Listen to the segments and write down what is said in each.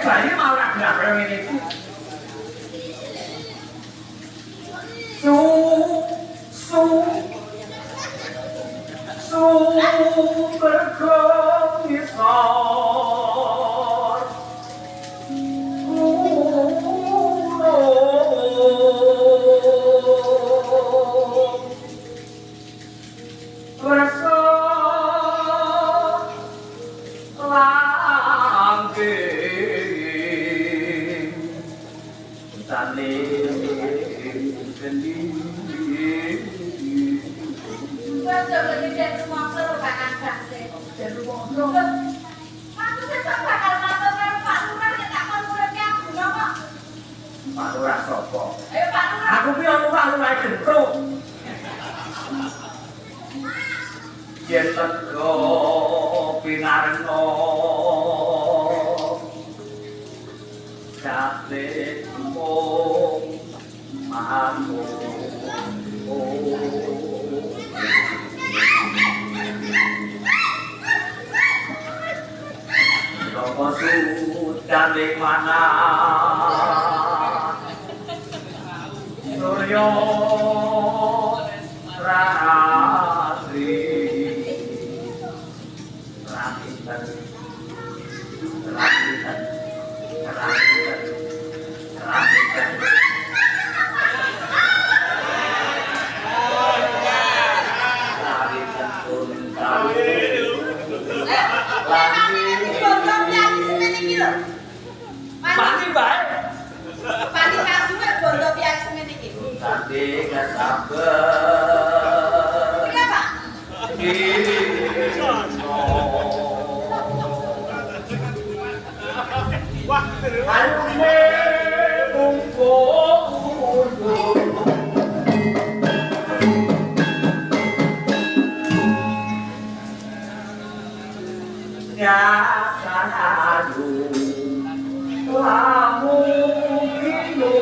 bayi mau ora gelap ngene iki. Su berkomisar rasa langgeng tane gendi Baca lagi dari rumah seru bakal bangsa. Dari rumah seru. Aku sesok bakal matur karo Pak Lurah nek tak kon uripnya guna kok. Pak Lurah sapa? Ayo Pak Lurah. Aku ki ono Pak Lurah gentruk. Yen teko pinarno kate mung aku Roko sudan di mana Suryo Ratri Rakitan Rakitan Rakitan Rakitan Rakitan turun tahu Pani bae. Pani kaju kok bondo piye semen iki. Tadi gak sabar. Iya, Pak. Wah, alune bungkuk. Ya kanadu lamu kino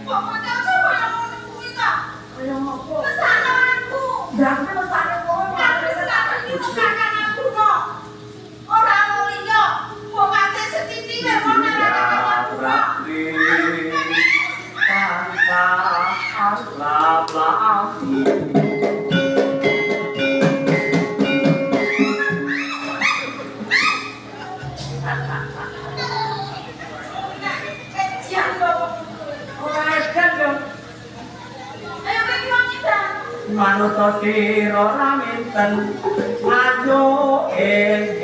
Kok model sapa yang ngono kuwi ta? Kaya ngopo? Pesananku. Ndak pesananku. Kan pesanan iki pesanan aku kok. Ora mulia. Wong ate setiti wae wong ngarani aku kok. Manut tiro raminten ajo ing